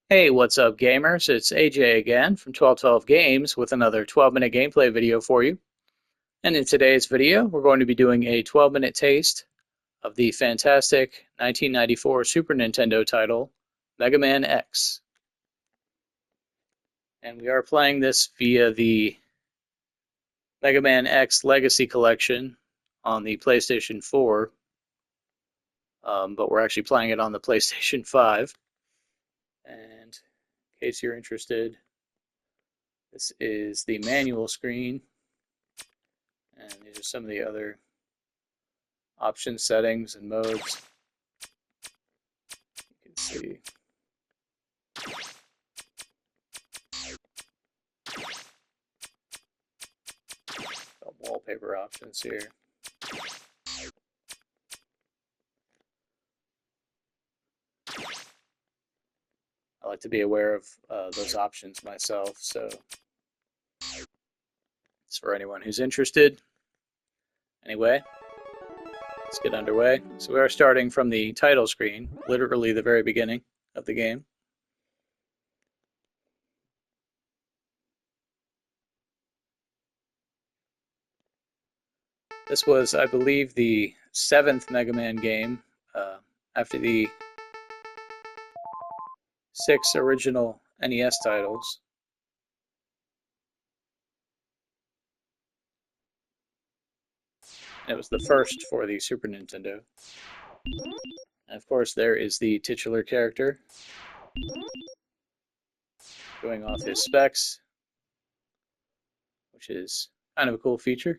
Hey, what's up, gamers? It's AJ again from 1212 Games with another 12-minute gameplay video for you. And in today's video, we're going to be doing a 12-minute taste of the fantastic 1994 Super Nintendo title, Mega Man X. And we are playing this via the Mega Man X Legacy Collection on the PlayStation 4, but we're actually playing it on the PlayStation 5. And in case you're interested, this is the manual screen. And these are some of the other option settings and modes. You can see the wallpaper options here. I like to be aware of those options myself, so it's for anyone who's interested. Anyway, let's get underway. So we are starting from the title screen, literally the very beginning of the game. This was, I believe, the 7th Mega Man game after the 6 original NES titles. It was the first for the Super Nintendo. And of course, there is the titular character going off his specs, which is kind of a cool feature.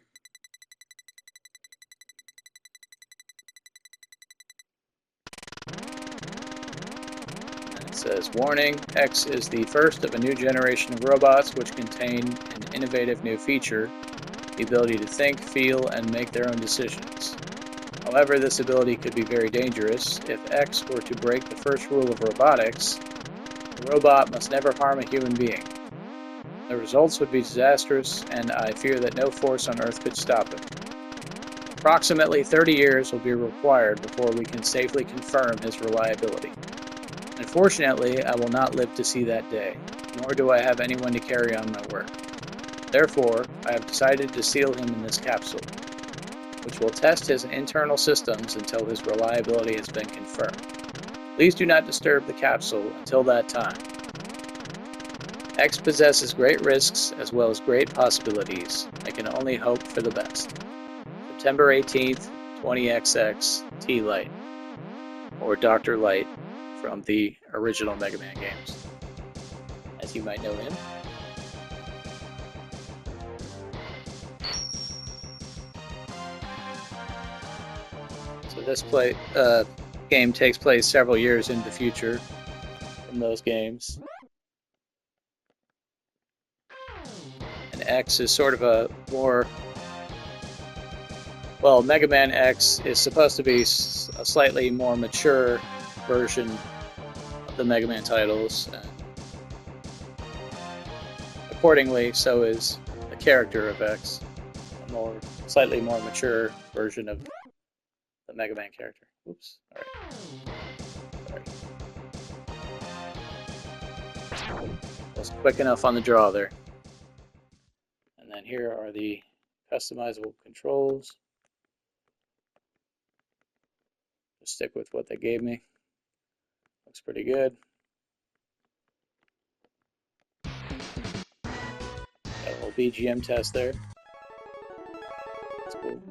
And it says, warning, X is the first of a new generation of robots which contain an innovative new feature, the ability to think, feel, and make their own decisions. However, this ability could be very dangerous. If X were to break the first rule of robotics, the robot must never harm a human being. The results would be disastrous, and I fear that no force on Earth could stop it. Approximately 30 years will be required before we can safely confirm his reliability. Unfortunately, I will not live to see that day, nor do I have anyone to carry on my work. Therefore, I have decided to seal him in this capsule, which will test his internal systems until his reliability has been confirmed. Please do not disturb the capsule until that time. X possesses great risks as well as great possibilities. I can only hope for the best. September 18th, 20XX, T-Light, or Dr. Light from the original Mega Man games, as you might know him. So this game takes place several years in the future from those games. And X is sort of a more... Well, Mega Man X is supposed to be a slightly more mature version of the Mega Man titles. And accordingly, so is the character of X, a slightly more mature version of the Mega Man character. Oops. Alright. Sorry. Was quick enough on the draw there. And then here are the customizable controls. Just stick with what they gave me. Looks pretty good. Got a little BGM test there. That's cool.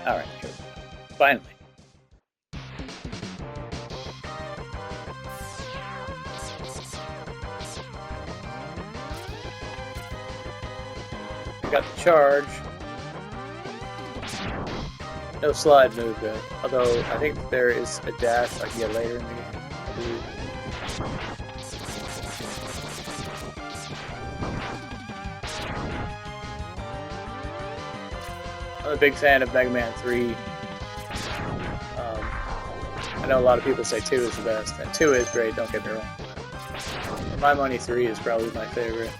Alright, here we go. Finally. I got the charge. No slide move though. Although I think there is a dash I can get later in the game, I believe. I'm a big fan of Mega Man 3. I know a lot of people say 2 is the best, and 2 is great, don't get me wrong. For my money, 3 is probably my favorite.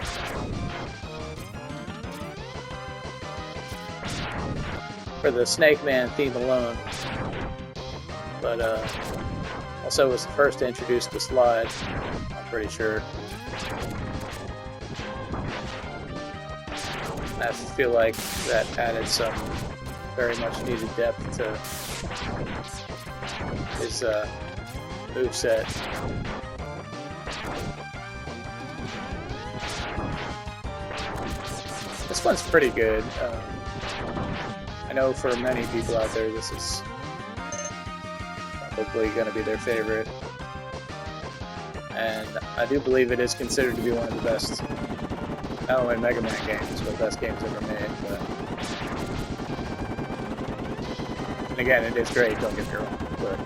For the Snake Man theme alone. But also was the first to introduce the slide, I'm pretty sure. I feel like that added some very much needed depth to his moveset. This one's pretty good. I know for many people out there this is probably going to be their favorite. And I do believe it is considered to be one of the best, not only Mega Man games, but best games ever made. But and again, it is great, don't get me wrong. But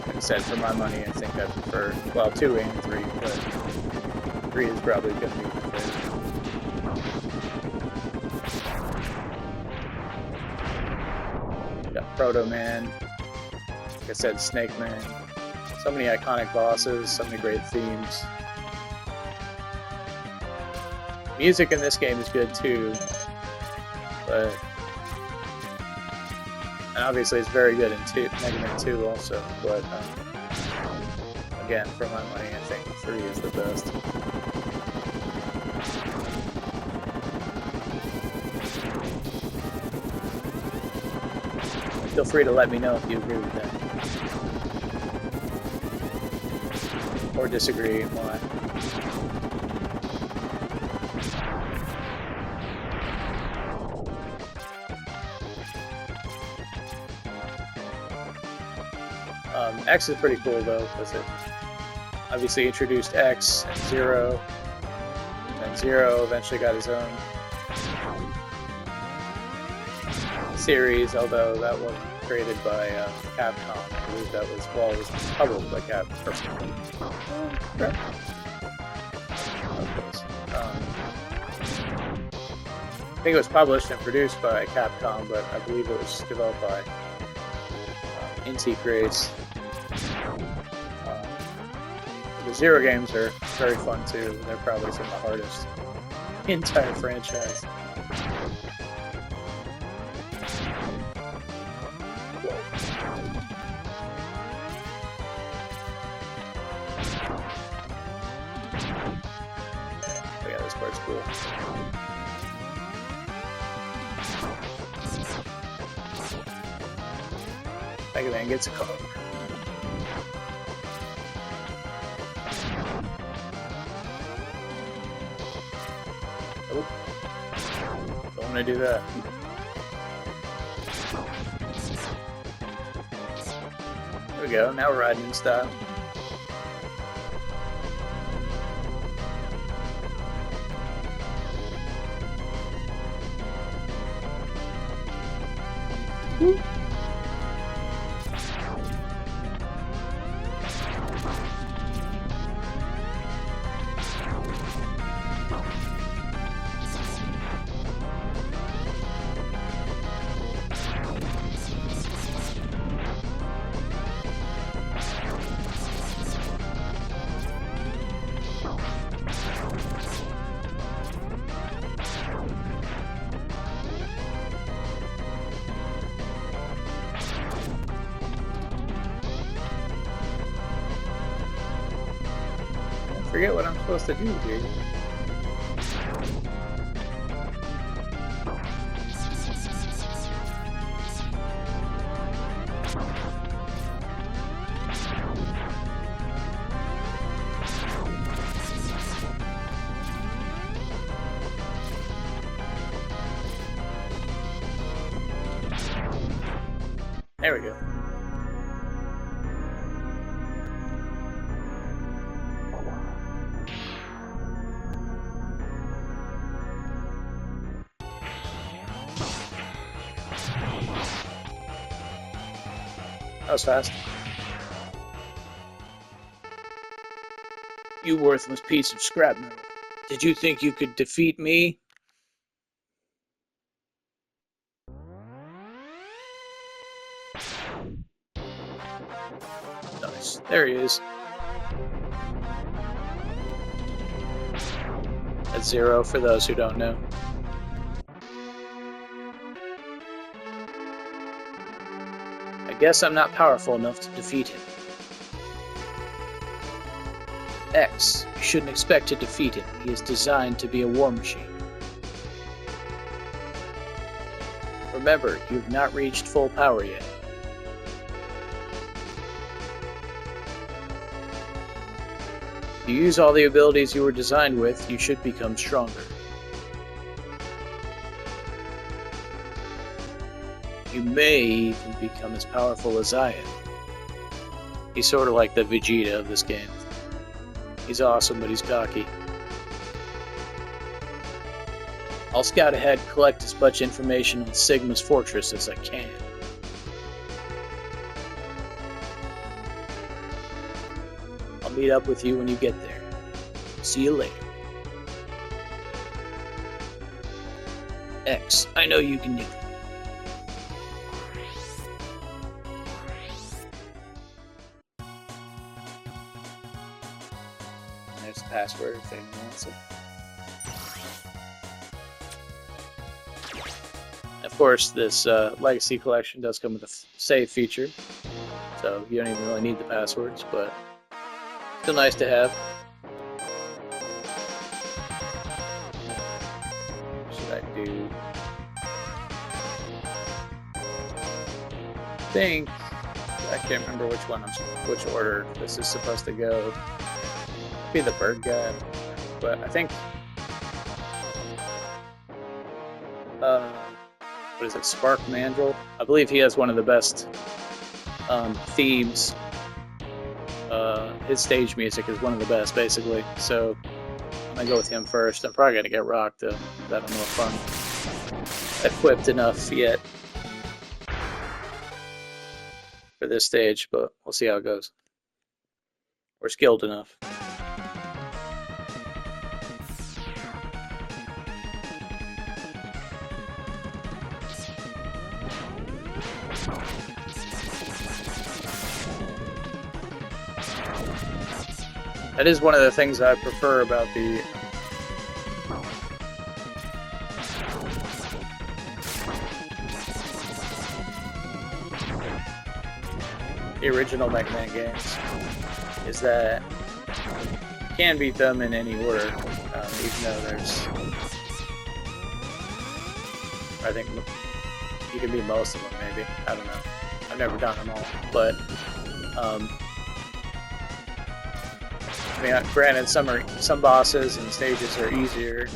like I said, for my money, I think I prefer, well, 2 and 3, but 3 is probably going to be my favorite. Got Proto Man, like I said, Snake Man. So many iconic bosses, so many great themes. Music in this game is good too, but and obviously it's very good in Mega Man 2 also. But again, for my money, I think 3 is the best. Feel free to let me know if you agree with that. Or disagree and why. X is pretty cool though, because it obviously introduced X and Zero, and Zero eventually got his own series, although that wasn't created by Capcom. I believe that was, well, it was published by Capcom. I think it was published and produced by Capcom, but I believe it was developed by Inti Creates. The Zero games are very fun too. They're probably some of the hardest in the entire franchise. Oh yeah, this part's cool. Mega Man gets a call. Oh, don't want to do that. There we go. Now we're riding in style. Woo. Forget what I'm supposed to do here. There we go. That was fast. You worthless piece of scrap metal. Did you think you could defeat me? Nice. There he is. That's 0 for those who don't know. I guess I'm not powerful enough to defeat him. X, you shouldn't expect to defeat him. He is designed to be a war machine. Remember, you've not reached full power yet. If you use all the abilities you were designed with, you should become stronger. You may even become as powerful as I am. He's sort of like the Vegeta of this game. He's awesome, but he's cocky. I'll scout ahead and collect as much information on Sigma's fortress as I can. I'll meet up with you when you get there. See you later. X, I know you can do it. There's the password if anyone wants it. Of course, this Legacy Collection does come with a save feature, so you don't even really need the passwords, but still nice to have. What should I do? I can't remember which order this is supposed to go. Be the bird guy, but I think what is it, Spark Mandrill? I believe he has one of the best themes. His stage music is one of the best, basically. So I'm gonna go with him first. I'm probably gonna get rocked though. I don't know if I'm equipped enough yet for this stage, but we'll see how it goes. Or skilled enough. That is one of the things I prefer about the original Mega Man games, is that you can beat them in any order, even though there's, I think you can beat most of them, maybe. I don't know. I've never done them all, but I mean, granted, some bosses and stages are easier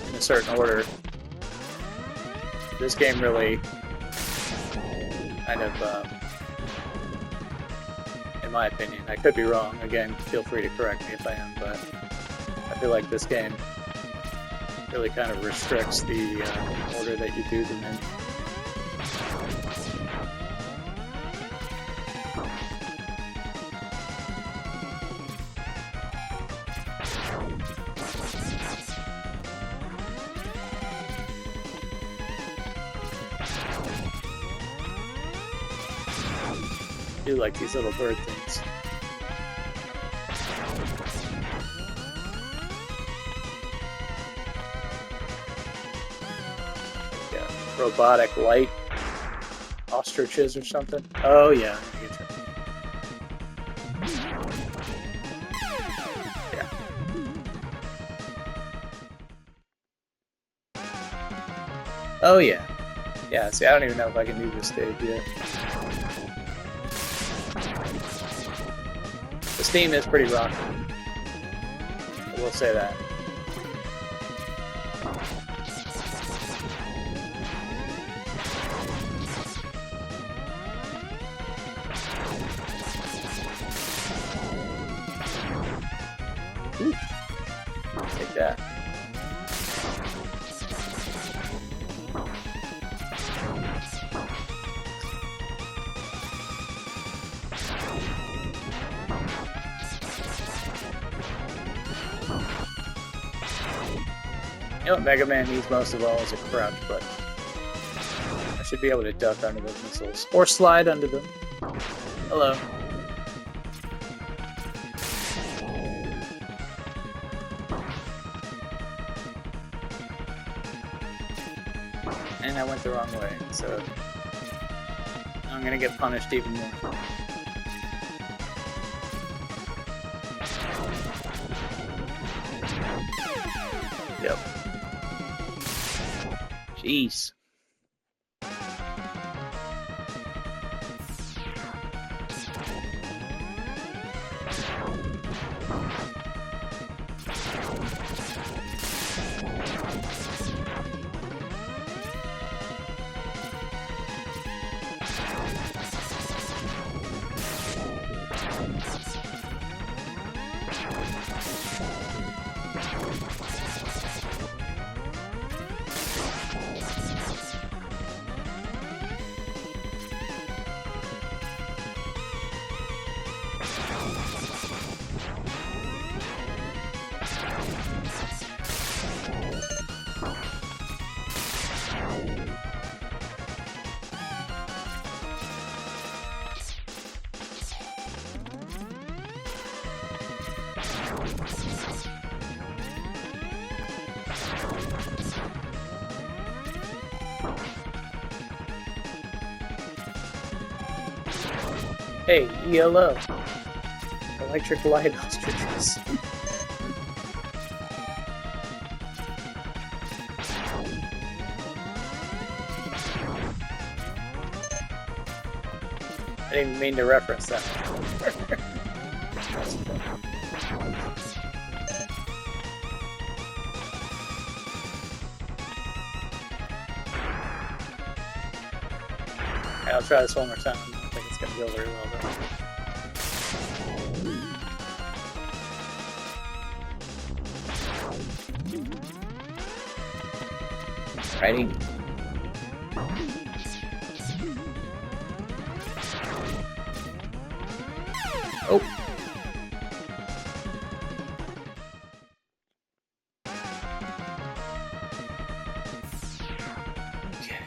in a certain order. This game really kind of, in my opinion, I could be wrong. Again, feel free to correct me if I am, but I feel like this game really kind of restricts the order that you do them in. I do like these little bird things. Yeah, robotic light ostriches or something. Oh yeah, yeah. Oh yeah. Yeah, see, I don't even know if I can do this stage yet. The Steam is pretty rocky. I will say that. Ooh. Take that. You know what Mega Man needs most of all is a crouch button. I should be able to duck under those missiles. Or slide under them. Hello. And I went the wrong way, so I'm gonna get punished even more. Yep. Jeez. Hey, ELO. Electric light ostriches. I didn't even mean to reference that. Okay, I'll try this one more time. I don't think it's going to go very well though. Ready? Oh! Okay.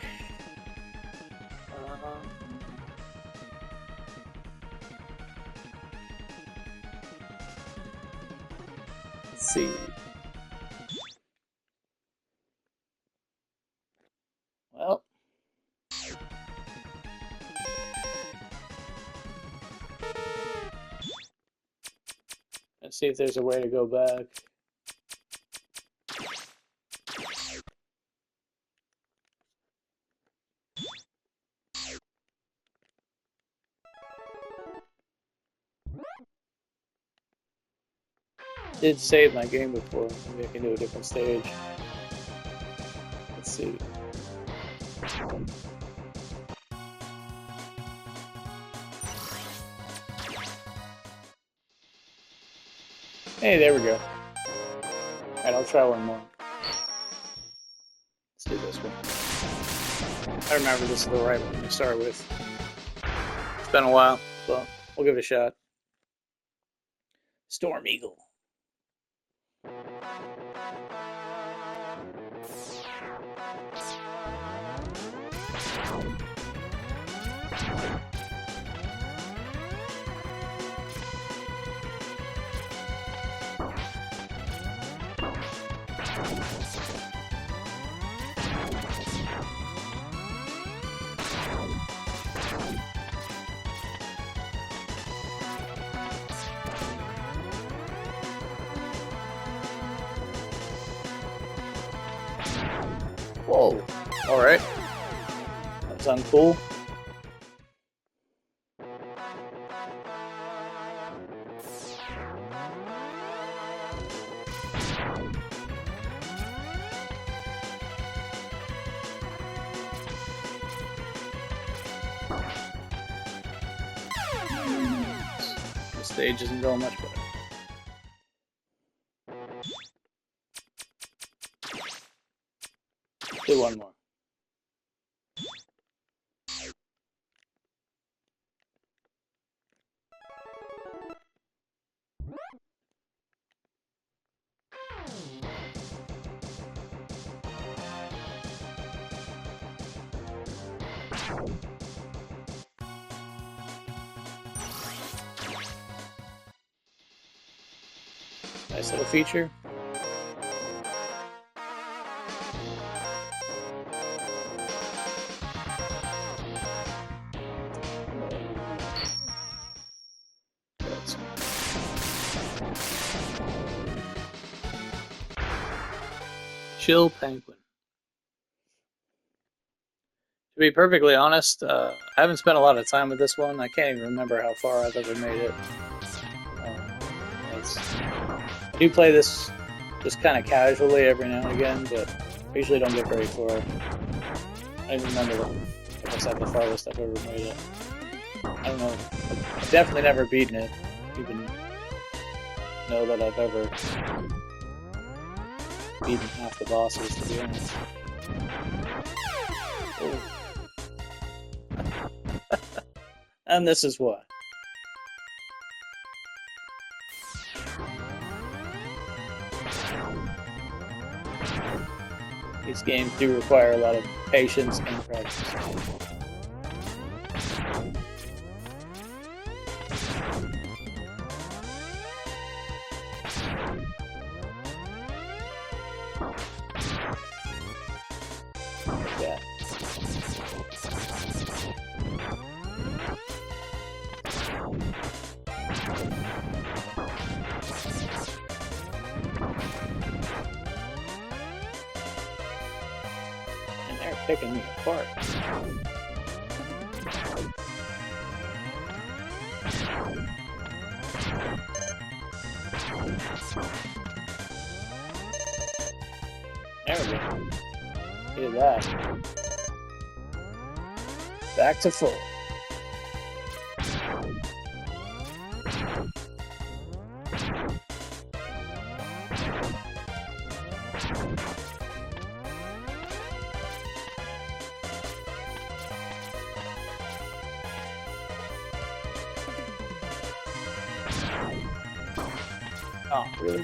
Let's see. Well. Let's see if there's a way to go back. Did save my game before. Maybe I can do a different stage. Let's see. Hey, there we go. Alright, I'll try one more. Let's do this one. I remember this is the right one to start with. It's been a while, so we'll give it a shot. Storm Eagle. Whoa. Alright. That's uncool. The stage isn't going much better. Do one more. Nice little feature. Chill Penguin. To be perfectly honest, I haven't spent a lot of time with this one. I can't even remember how far I've ever made it. I do play this just kind of casually every now and again, but I usually don't get very far. I don't even remember, like I said, the farthest I've ever made it. I don't know. I've definitely never beaten it, even know that I've ever beaten half the bosses, to be honest. And this is why. These games do require a lot of patience and practice. Yeah. And they're picking me apart. There we go. Look at that. Back to full. Oh, really?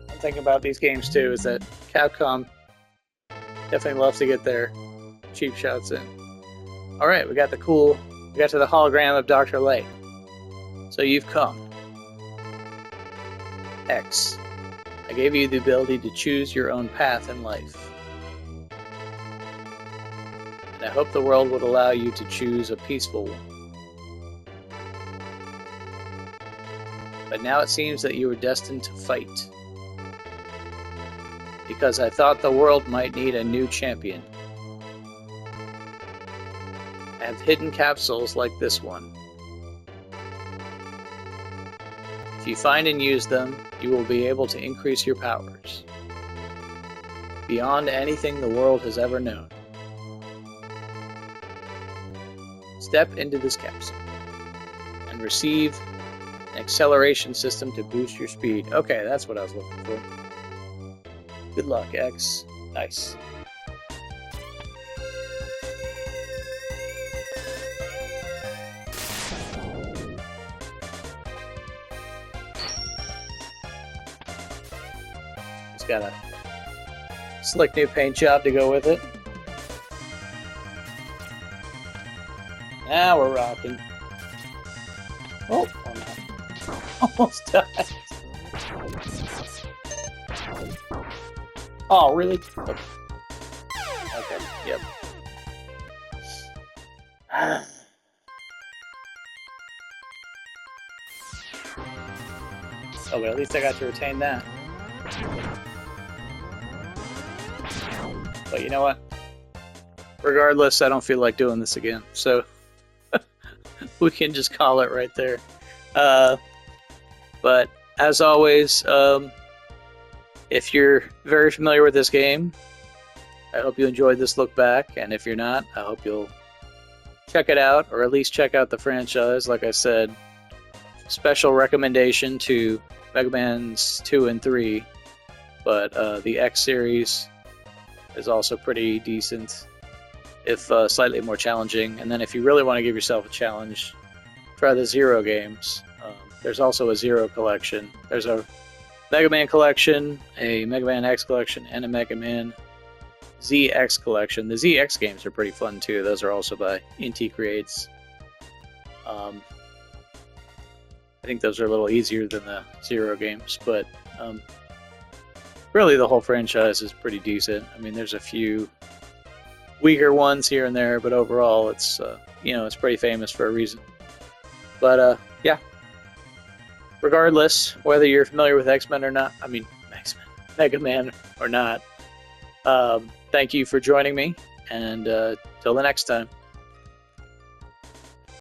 One thing about these games too is that Capcom definitely loves to get their cheap shots in. Alright, we got to the hologram of Dr. Light. So you've come. X. I gave you the ability to choose your own path in life. And I hope the world would allow you to choose a peaceful one. But now it seems that you were destined to fight. Because I thought the world might need a new champion. I have hidden capsules like this one. If you find and use them, you will be able to increase your powers beyond anything the world has ever known. Step into this capsule and receive an acceleration system to boost your speed. Okay, that's what I was looking for. Good luck, X. Nice. Got a slick new paint job to go with it. Now we're rocking. Oh, almost died. Oh, really? Okay. Yep. Oh, but at least I got to retain that. But you know what? Regardless, I don't feel like doing this again. So we can just call it right there. But as always, if you're very familiar with this game, I hope you enjoyed this look back. And if you're not, I hope you'll check it out, or at least check out the franchise. Like I said, special recommendation to Mega Man's 2 and 3. But the X series is also pretty decent, if slightly more challenging. And then if you really want to give yourself a challenge, try the Zero games. There's also a Zero collection. There's a Mega Man collection, a Mega Man X collection, and a Mega Man ZX collection. The ZX games are pretty fun too. Those are also by Inti Creates. I think those are a little easier than the Zero games, but really the whole franchise is pretty decent. I mean, there's a few weaker ones here and there, but overall it's it's pretty famous for a reason. But yeah, regardless, whether you're familiar with X-Men or not, I mean X-Men, Mega Man or not, thank you for joining me, and till the next time.